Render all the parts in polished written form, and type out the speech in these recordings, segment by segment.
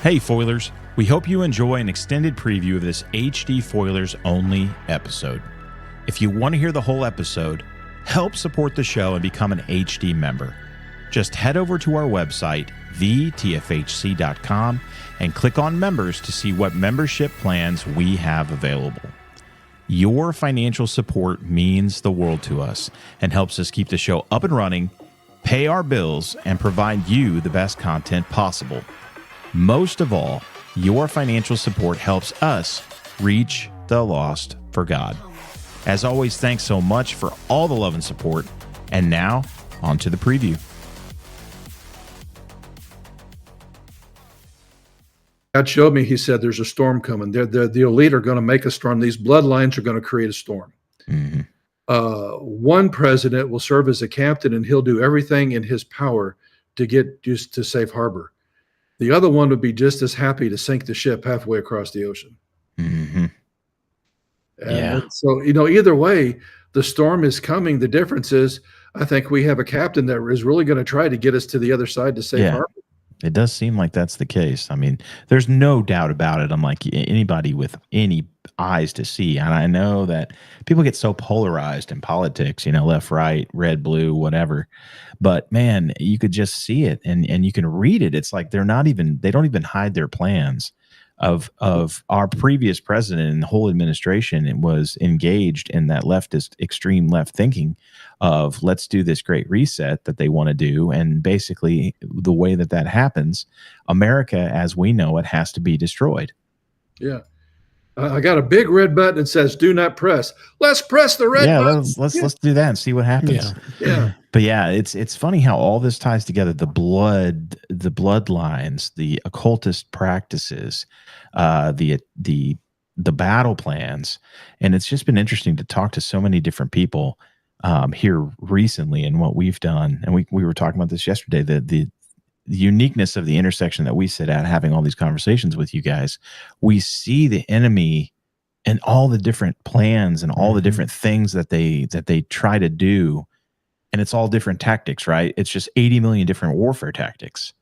Hey Foilers, we hope you enjoy an extended preview of this HD Foilers only episode. If you want to hear the whole episode, help support the show and become an HD member. Just head over to our website, thetfhc.com, and click on members to see what membership plans we have available. Your financial support means the world to us and helps us keep the show up and running, pay our bills, and provide you the best content possible. Most of all, your financial support helps us reach the lost for God. As always, thanks so much for all the love and support. And now, on to the preview. God showed me, he said, there's a storm coming. The elite are going to make a storm. These bloodlines are going to create a storm. Mm-hmm. One president will serve as a captain, and he'll do everything in his power to get just to safe harbor. The other one would be just as happy to sink the ship halfway across the ocean. Mm-hmm. And so, either way, the storm is coming. The difference is, I think we have a captain that is really going to try to get us to the other side to safe harbor. It does seem like that's the case. I mean, there's no doubt about it. I'm like anybody with any eyes to see. And I know that people get so polarized in politics, left, right, red, blue, whatever. But man, you could just see it and you can read it. It's like they don't even hide their plans of our previous president and the whole administration. It was engaged in that leftist, extreme left thinking of let's do this great reset that they want to do. And basically the way that happens, America, as we know it, has to be destroyed. Yeah. I got a big red button that says "Do not press." Let's press the red button. Let's do that and see what happens. Yeah. But yeah, it's funny how all this ties together: the bloodlines, the occultist practices, the battle plans, and it's just been interesting to talk to so many different people here recently and what we've done. And we were talking about this yesterday. The uniqueness of the intersection that we sit at, having all these conversations with you guys, we see the enemy and all the different plans and all the different things that they try to do. And it's all different tactics, right? It's just 80 million different warfare tactics.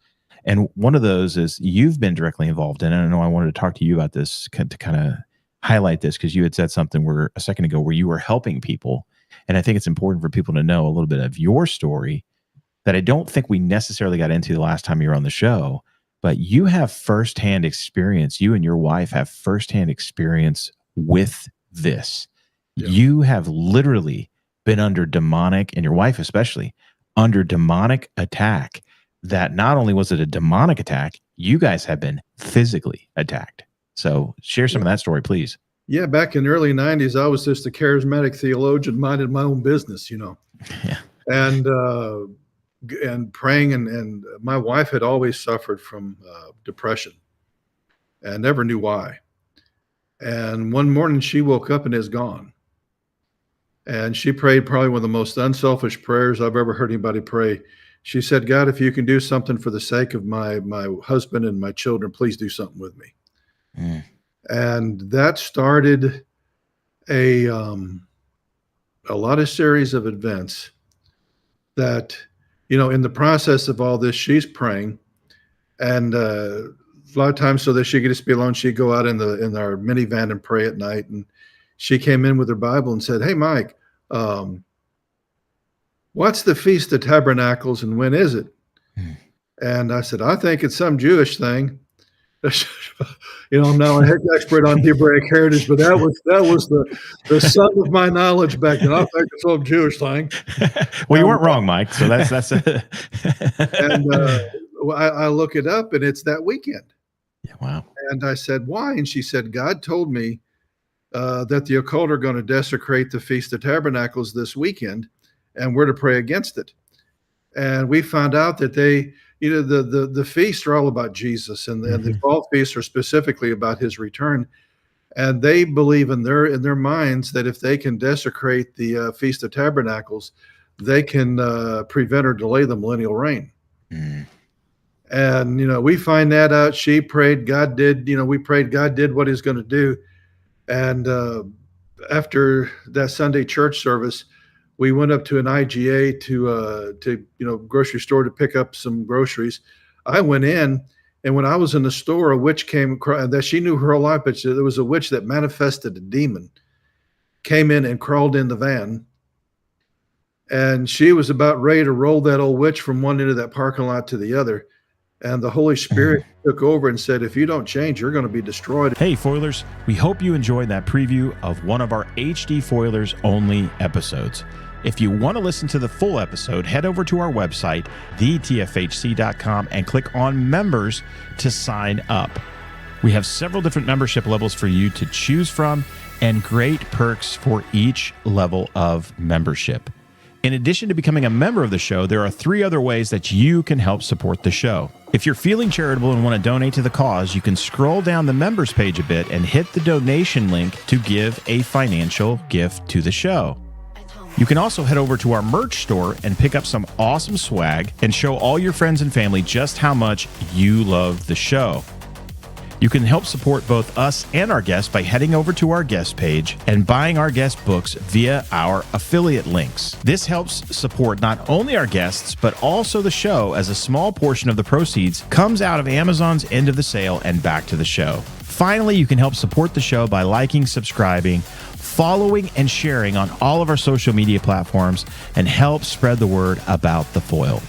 And one of those is you've been directly involved in it. I know I wanted to talk to you about this to kind of highlight this because you had said something a second ago where you were helping people. And I think it's important for people to know a little bit of your story that I don't think we necessarily got into the last time you were on the show, but you have firsthand experience. You and your wife have firsthand experience with this. Yeah. You have literally been under demonic, and your wife especially, under demonic attack. That not only was it a demonic attack, you guys have been physically attacked. So share some of that story, please. Yeah, back in the early 90s, I was just a charismatic theologian, minded my own business, Yeah. And praying, and my wife had always suffered from depression and never knew why. And one morning she woke up and is gone. And she prayed probably one of the most unselfish prayers I've ever heard anybody pray. She said, "God, if you can do something for the sake of my husband and my children, please do something with me." Mm. And that started a lot of series of events that, in the process of all this, she's praying. And a lot of times so that she could just be alone, she'd go out in our minivan and pray at night. And she came in with her Bible and said, "Hey, Mike, what's the Feast of Tabernacles and when is it?" And I said, "I think it's some Jewish thing." I'm not an expert on Hebraic heritage, but that was the sum of my knowledge back then. I think it's some Jewish thing. Well, you weren't wrong, Mike. So that's it. And I look it up, and it's that weekend. Yeah, wow. And I said, "Why?" And she said, "God told me that the occult are going to desecrate the Feast of Tabernacles this weekend, and we're to pray against it." And we found out that they, the feasts are all about Jesus, and the fall feasts are specifically about his return. And they believe in their minds that if they can desecrate the Feast of Tabernacles, they can prevent or delay the millennial reign. Mm. And, we find that out. She prayed, God did, we prayed, God did what he's going to do. And after that Sunday church service, we went up to an IGA to grocery store to pick up some groceries. I went in, And when I was in the store, a witch came that she knew her whole life, but there was a witch that manifested a demon, came in and crawled in the van. And she was about ready to roll that old witch from one end of that parking lot to the other. And the Holy Spirit took over and said, if you don't change, you're going to be destroyed. Hey, Foilers, we hope you enjoyed that preview of one of our HD Foilers only episodes. If you want to listen to the full episode, head over to our website, thetfhc.com, and click on Members to sign up. We have several different membership levels for you to choose from and great perks for each level of membership. In addition to becoming a member of the show, there are 3 other ways that you can help support the show. If you're feeling charitable and want to donate to the cause, you can scroll down the members page a bit and hit the donation link to give a financial gift to the show. You can also head over to our merch store and pick up some awesome swag and show all your friends and family just how much you love the show. You can help support both us and our guests by heading over to our guest page and buying our guest books via our affiliate links. This helps support not only our guests, but also the show, as a small portion of the proceeds comes out of Amazon's end of the sale and back to the show. Finally, you can help support the show by liking, subscribing, following, and sharing on all of our social media platforms, and help spread the word about the foil.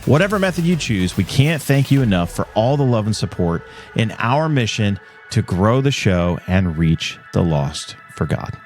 Whatever method you choose, we can't thank you enough for all the love and support in our mission to grow the show and reach the lost for God.